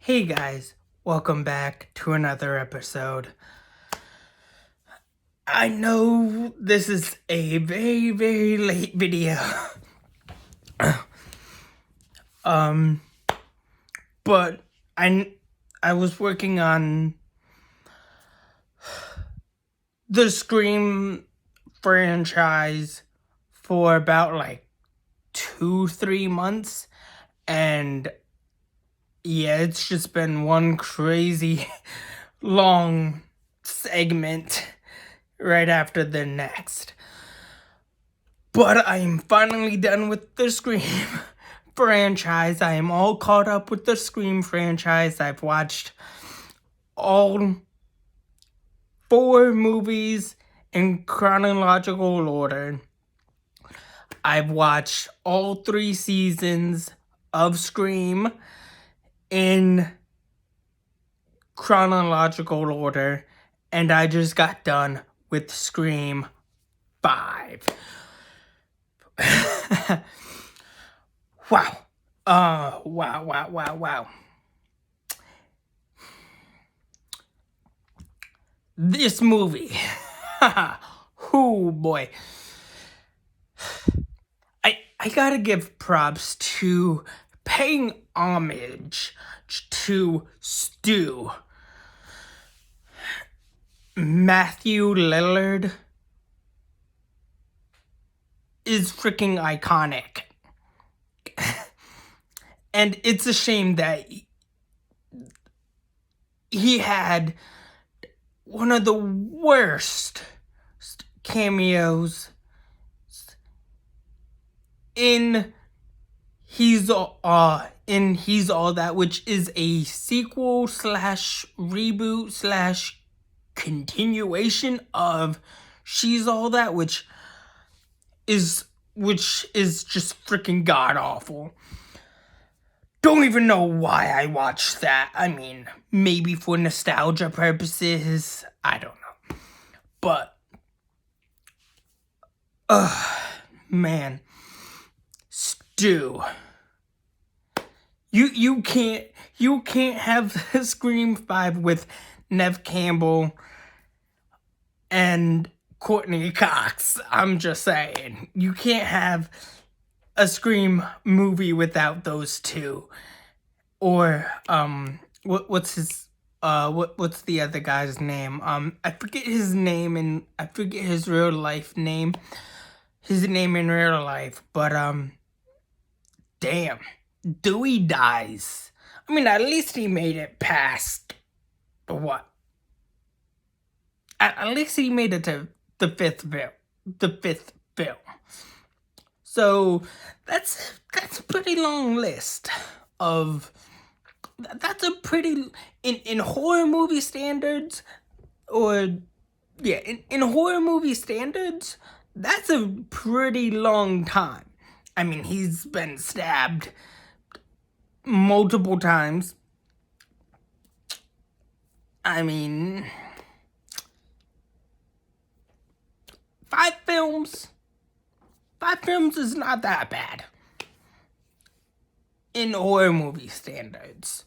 Hey guys, welcome back to another episode. I know this is a very, very late video. But I was working on the Scream franchise for about 2-3 months, and yeah, it's just been one crazy long segment right after the next. But I'm finally done with the Scream franchise. I am all caught up with the Scream franchise. I've watched all 4 movies in chronological order. I've watched all 3 seasons of Scream in chronological order, and I just got done with Scream 5. Wow. Wow. This movie. Oh boy. I gotta give props to paying homage to Stu. Matthew Lillard is freaking iconic. And it's a shame that he had one of the worst cameos in He's All That, which is a sequel slash reboot slash continuation of She's All That, which is just freaking god awful. Don't even know why I watched that. I mean, maybe for nostalgia purposes. I don't know. But, man. Stu. You can't have Scream 5 with Neve Campbell and Courtney Cox. I'm just saying. You can't have a Scream movie without those two. Or what's the other guy's name? I forget his name and I forget his real life name. His name in real life, but damn, Dewey dies. I mean, at least he made it past what? At least he made it to the fifth film. So that's a pretty long list of. That's a pretty in horror movie standards, or yeah, in horror movie standards, that's a pretty long time. I mean, he's been stabbed multiple times. I mean, 5 films. 5 films is not that bad in horror movie standards.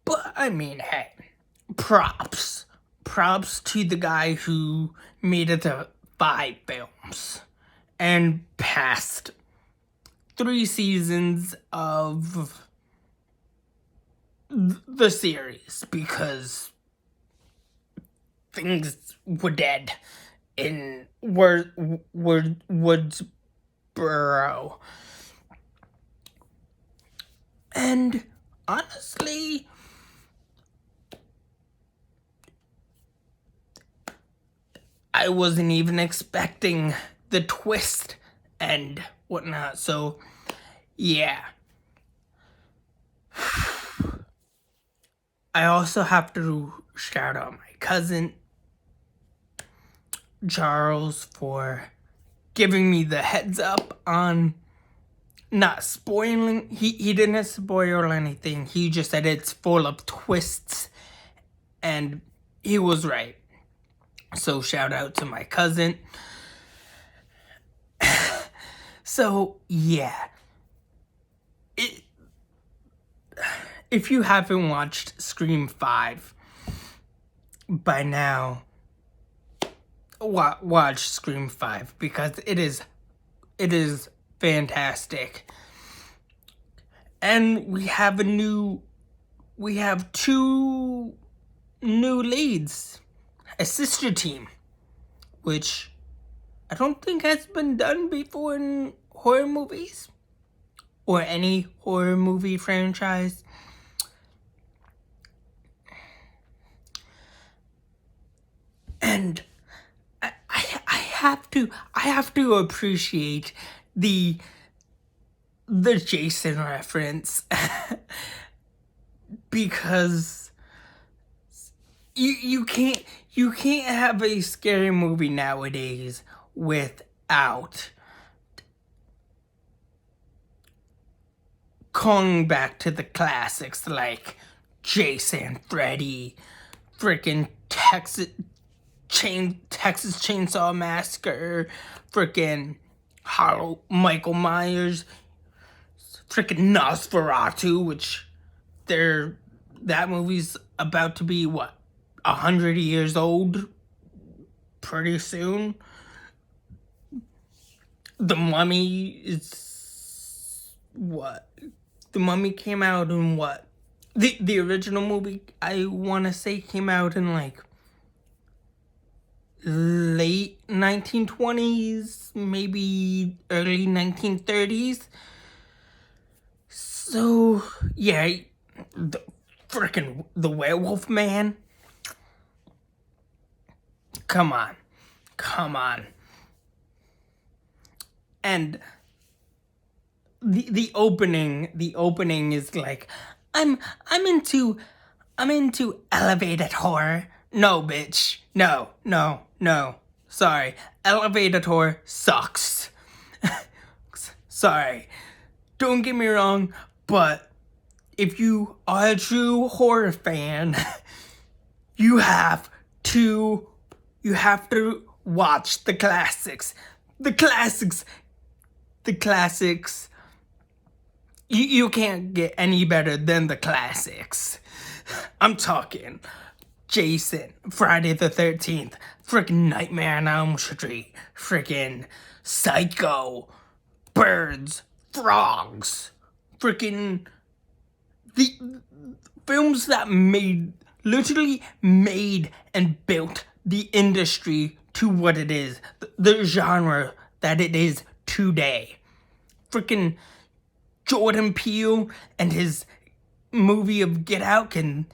But, I mean, hey, props. Props to the guy who made it to 5 films and passed 3 seasons of the series because things were dead in Woodsboro. And honestly, I wasn't even expecting the twist and whatnot, so yeah. I also have to shout out my cousin, Charles, for giving me the heads up on not spoiling. He didn't spoil anything. He just said it's full of twists, and he was right. So shout out to my cousin. So yeah, if you haven't watched Scream 5 by now, watch Scream 5 because it is fantastic. And we have two new leads, a sister team, which I don't think has been done before in horror movies or any horror movie franchise. And I have to appreciate the Jason reference because you can't have a scary movie nowadays without calling back to the classics like Jason, Freddy, freaking Texas Chainsaw Massacre, freaking Michael Myers, freaking Nosferatu, which that movie's about to be 100 years old pretty soon. The Mummy is The Mummy came out in the original movie, I want to say, came out in like late 1920s, maybe early 1930s. So, yeah, the Werewolf Man. Come on. And the opening is like, I'm into elevated horror. No, bitch. No. Sorry. Elevated horror sucks. Sorry. Don't get me wrong, but if you are a true horror fan, you have to watch the classics. The classics. You can't get any better than the classics. I'm talking Jason, Friday the 13th, freaking Nightmare on Elm Street, freaking Psycho, Birds, Frogs, freaking the films that literally made and built the industry to what it is, the genre that it is today. Freaking Jordan Peele and his movie of Get Out can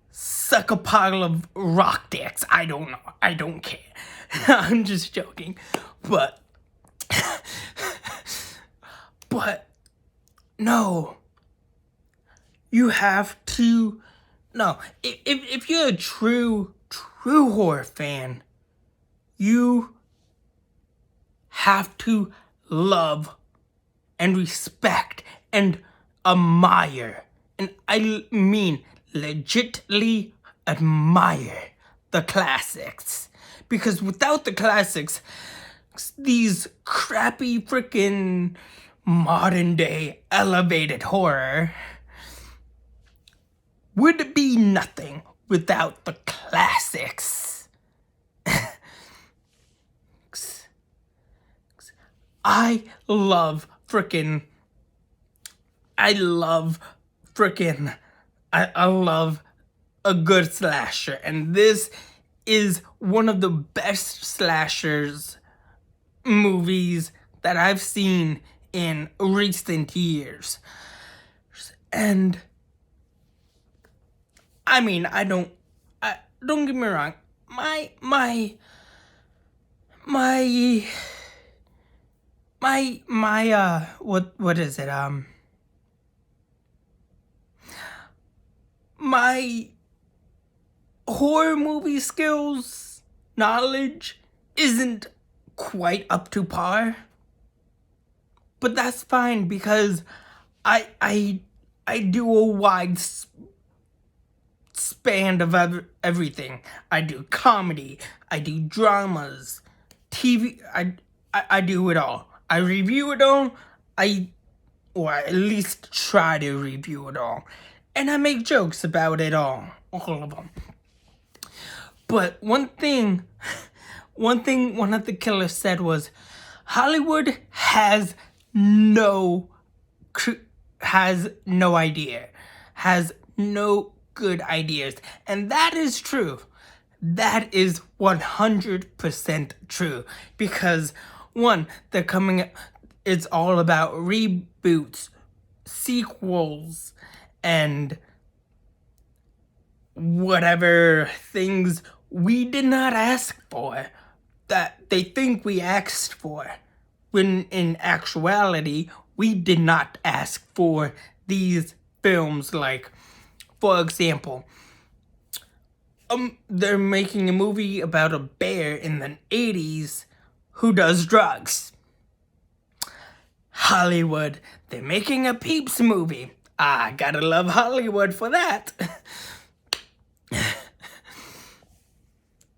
suck a pile of rock dicks. I don't know. I don't care. I'm just joking. But no. You have to. No. If you're a true horror fan, you have to love and respect and admire, and I mean legitimately admire the classics. Because without the classics, these crappy freaking modern day elevated horror would be nothing without the classics. I love a good slasher, and this is one of the best slashers movies that I've seen in recent years. And I mean, don't get me wrong, what is it? My horror movie skills knowledge isn't quite up to par, but that's fine because I do a wide span of everything. I do comedy, I do dramas, TV. I do it all. I review it all. Or at least try to review it all. and I make jokes about it all of them. But one thing one of the killers said was, Hollywood has no idea, has no good ideas, and that is true. That is 100% true, because one, they're coming, it's all about reboots, sequels, and whatever things we did not ask for that they think we asked for, when in actuality we did not ask for these films. Like, for example, they're making a movie about a bear in the 80s who does drugs. Hollywood, they're making a Peeps movie. I gotta love Hollywood for that.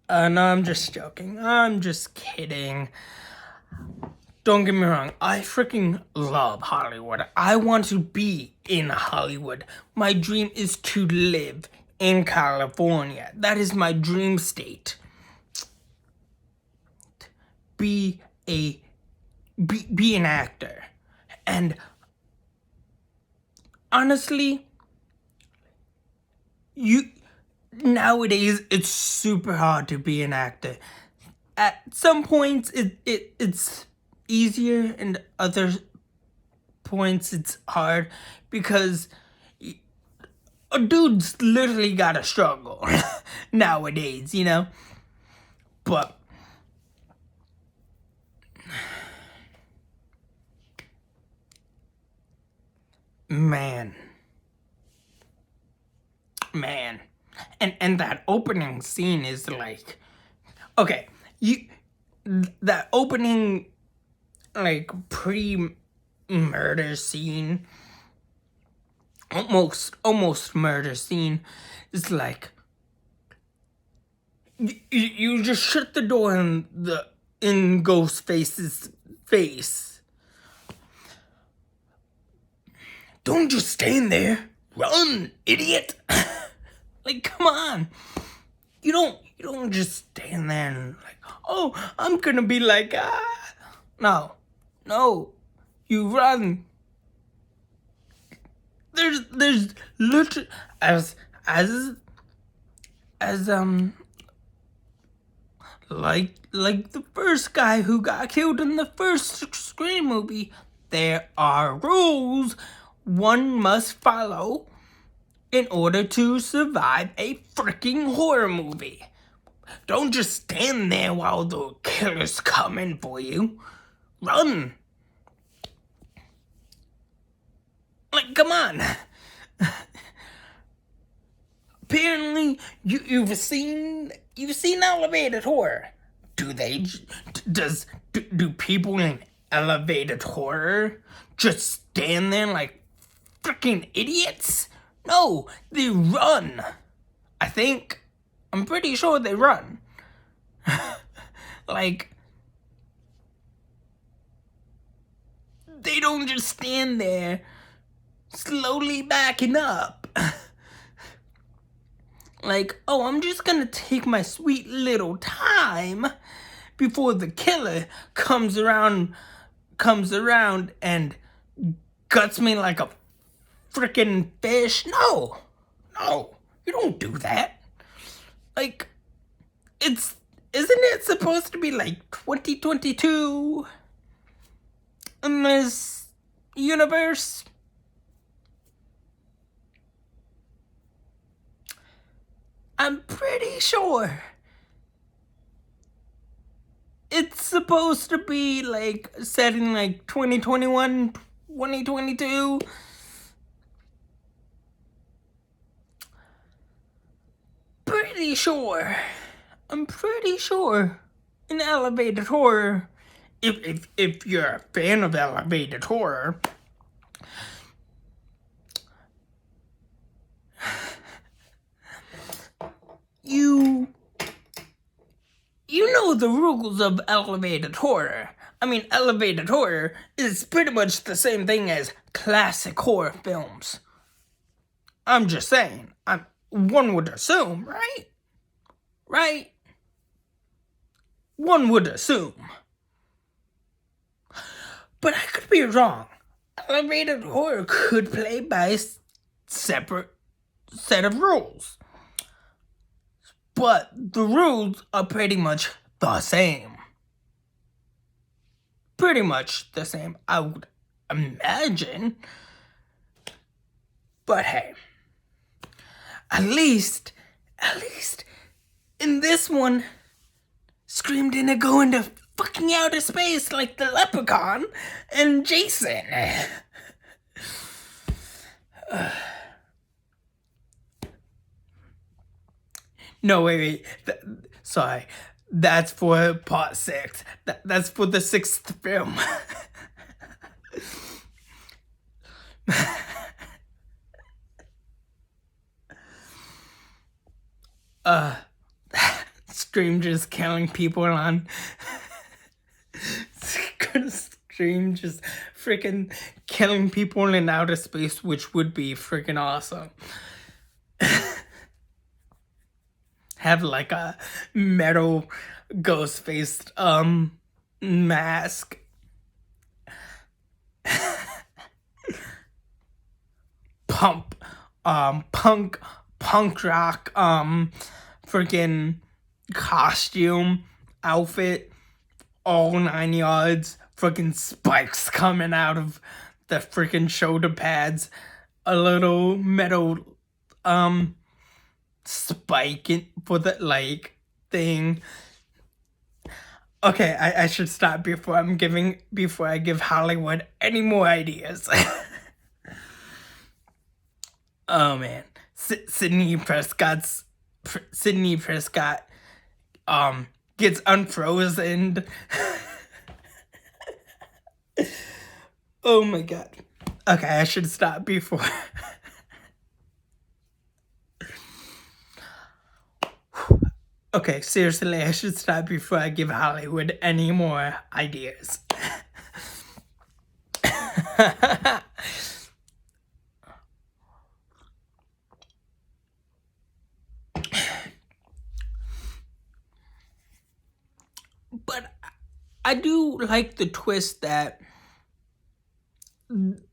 No, I'm just joking. I'm just kidding. Don't get me wrong. I freaking love Hollywood. I want to be in Hollywood. My dream is to live in California. That is my dream state. Be an actor. And honestly, nowadays it's super hard to be an actor. At some points it's easier, and other points it's hard, because a dude's literally gotta struggle nowadays, you know? But man, and that opening scene is like, okay, that opening, like, pre-murder scene, almost murder scene, is like, you just shut the door in Ghostface's face. Don't just stand there. Run, idiot. Like, come on. You don't just stand there and like, oh, I'm gonna be like, ah. No. You run. There's literally, as like the first guy who got killed in the first Scream movie, there are rules one must follow in order to survive a freaking horror movie. Don't just stand there while the killer's coming for you. Run. Like, come on. Apparently, you've seen elevated horror. Do people in elevated horror just stand there like freaking idiots? No, they run. I'm pretty sure they run. Like, they don't just stand there slowly backing up. Like, oh, I'm just gonna take my sweet little time before the killer comes around and guts me like a freaking fish. No, you don't do that. Like, isn't it supposed to be like 2022 in this universe? I'm pretty sure it's supposed to be like set in like 2021, 2022. I'm pretty sure in elevated horror, if you're a fan of elevated horror, you know the rules of elevated horror. I mean, elevated horror is pretty much the same thing as classic horror films. I'm just saying. One would assume, right? Right? One would assume. But I could be wrong. Elevated horror could play by a separate set of rules. But the rules are pretty much the same. Pretty much the same, I would imagine. But hey, at least in this one, Scream didn't go into fucking outer space like the Leprechaun and Jason. No, wait. Sorry. That's for part 6. That's for the 6th film. Scream just killing people on... Scream just freaking killing people in outer space, which would be freaking awesome. Have like a metal ghost-faced mask. Punk rock freaking costume, outfit, all 9 yards, freaking spikes coming out of the freaking shoulder pads, a little metal spike for the like thing. Okay, I should stop before I give Hollywood any more ideas. Oh man, Sydney Prescott gets unfrozen. Oh my god. Okay, I should stop before. Okay, seriously, I should stop before I give Hollywood any more ideas. But I do like the twist that one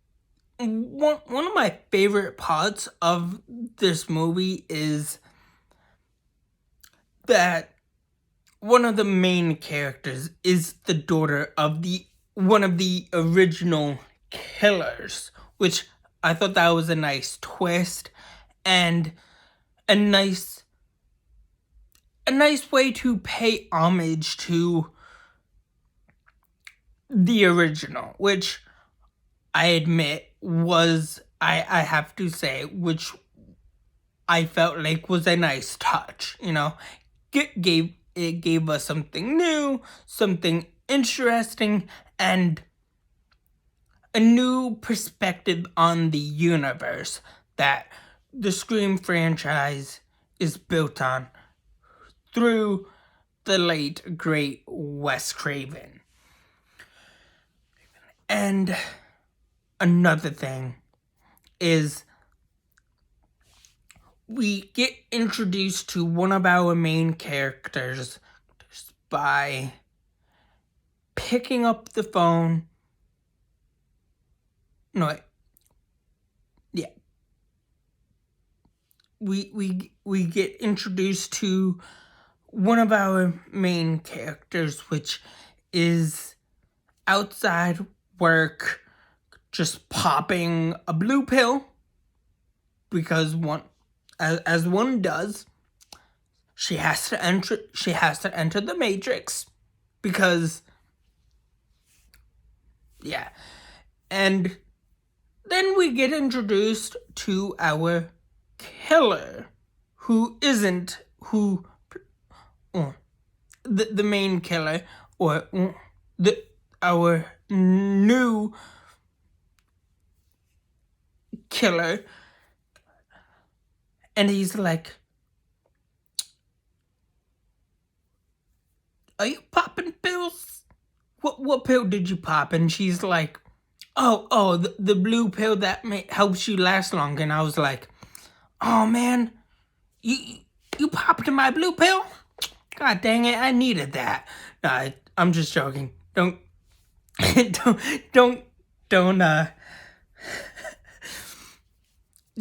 of my favorite parts of this movie is that one of the main characters is the daughter of one of the original killers, which I thought that was a nice twist and a nice way to pay homage to the original, which I admit was, I have to say, which I felt like was a nice touch, you know. It gave us something new, something interesting, and a new perspective on the universe that the Scream franchise is built on through the late, great Wes Craven. And another thing is we get introduced to one of our main characters by picking up the phone. No, wait. Yeah. We get introduced to one of our main characters, which is outside work, just popping a blue pill, because as one does, she has to enter the Matrix, because yeah. And then we get introduced to our killer, the main killer, or our new killer. And he's like, "Are you popping pills? What pill did you pop?" And she's like, oh, the blue pill that helps you last longer. And I was like, Oh man, you you popped my blue pill? God dang it, I needed that. Nah, I'm just joking. Don't don't don't don't uh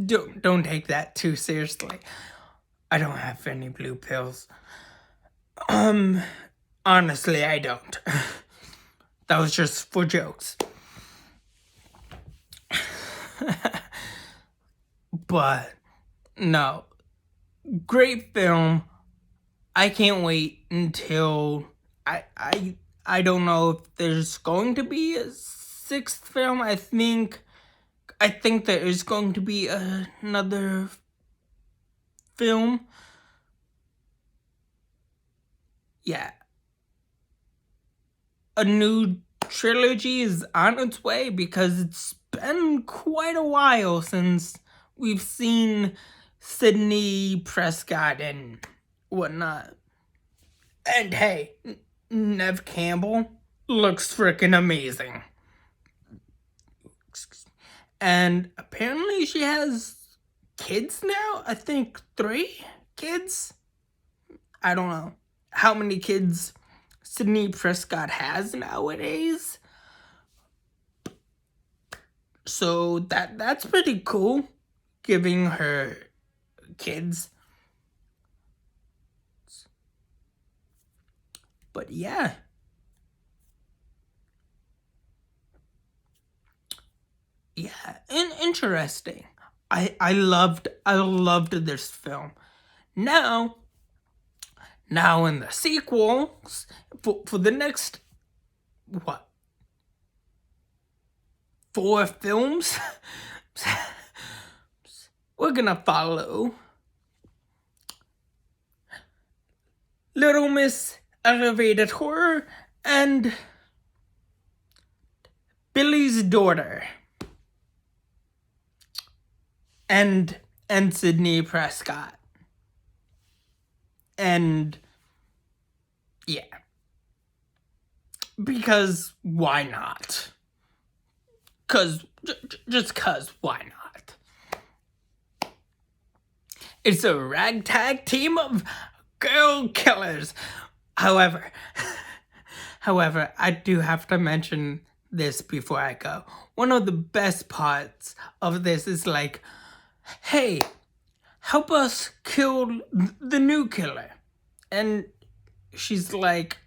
don't take that too seriously. I don't have any blue pills. Honestly, I don't. That was just for jokes. But no, great film. I can't wait until I don't know if there's going to be a sixth film. I think there is going to be another film. Yeah. A new trilogy is on its way because it's been quite a while since we've seen Sidney Prescott and whatnot. And hey, Nev Campbell looks freaking amazing. And apparently she has kids now. I think 3 kids. I don't know how many kids Sidney Prescott has nowadays. So that's pretty cool, giving her kids. But yeah. Yeah, interesting. I loved this film. Now in the sequels for the next what 4 films, we're gonna follow Little Miss Elevated Horror and Billy's Daughter and Sidney Prescott. And yeah, because why not? Just cause why not? It's a ragtag team of girl killers. However, I do have to mention this before I go. One of the best parts of this is like, hey, help us kill the new killer. And she's like,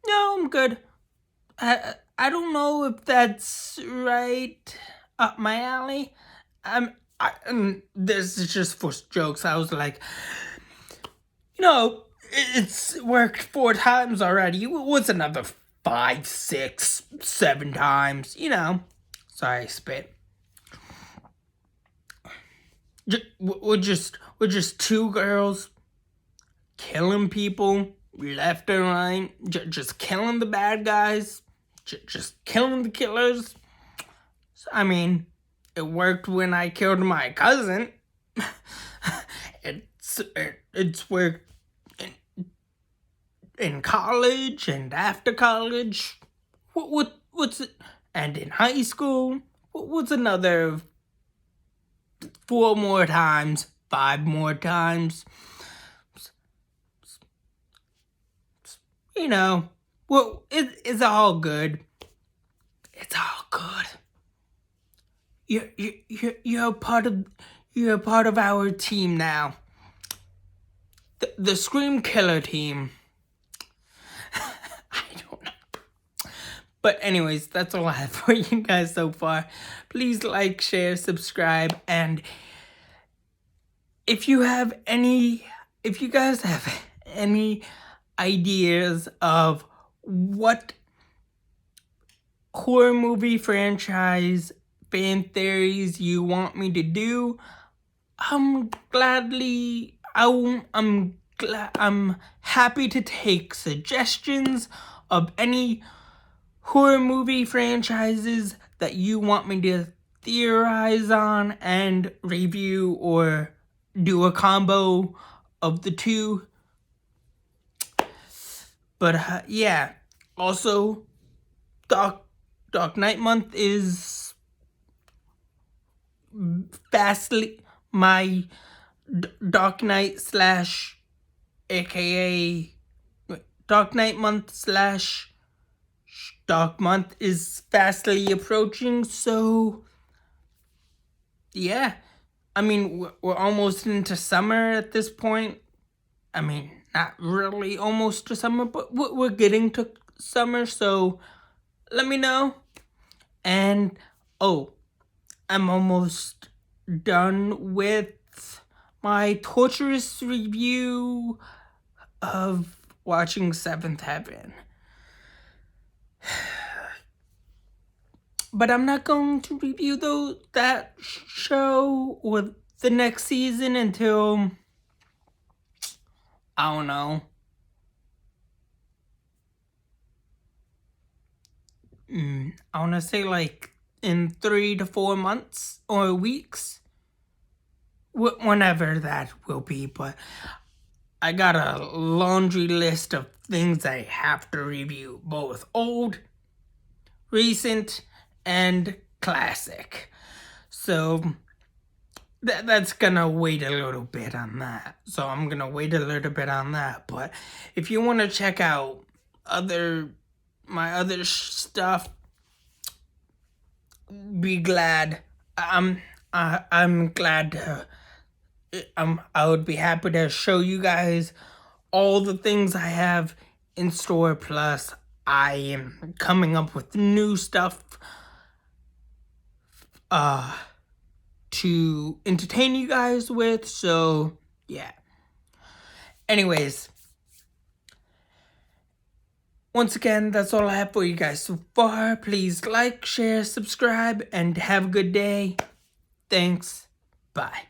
no, I'm good. I don't know if that's right up my alley. This is just for jokes. I was like, it's worked 4 times already. What's another 5, 6, 7 times? Sorry, spit. We're just 2 girls killing people left and right, just killing the bad guys, just killing the killers. I mean, it worked when I killed my cousin. It's worked in college and after college. What's it? And in high school. What's another 4 more times, 5 more times? Well, it's all good. It's all good. You're a part of our team now. The Scream Killer team. I don't know. But anyways, that's all I have for you guys so far. Please like, share, subscribe, and if you guys have any ideas of what horror movie franchise fan theories you want me to do, I'm happy to take suggestions of any horror movie franchises that you want me to theorize on and review or do a combo of the 2. But yeah, also Dark Knight month is my Dark Knight slash aka Dark Knight month slash Dark month is fastly approaching, so yeah. I mean, we're almost into summer at this point. I mean, not really almost to summer, but we're getting to summer, so let me know. And oh, I'm almost done with my torturous review of watching Seventh Heaven. But I'm not going to review that show or the next season until, I don't know, I want to say like in 3 to 4 months or weeks. Whenever that will be, but I got a laundry list of things I have to review, both old, recent, and classic. So that's gonna wait a little bit on that. So I'm gonna wait a little bit on that. But if you want to check out my other stuff, be glad. I'm glad to. I would be happy to show you guys all the things I have in store. Plus, I am coming up with new stuff to entertain you guys with. So, yeah. Anyways, once again, that's all I have for you guys so far. Please like, share, subscribe, and have a good day. Thanks. Bye.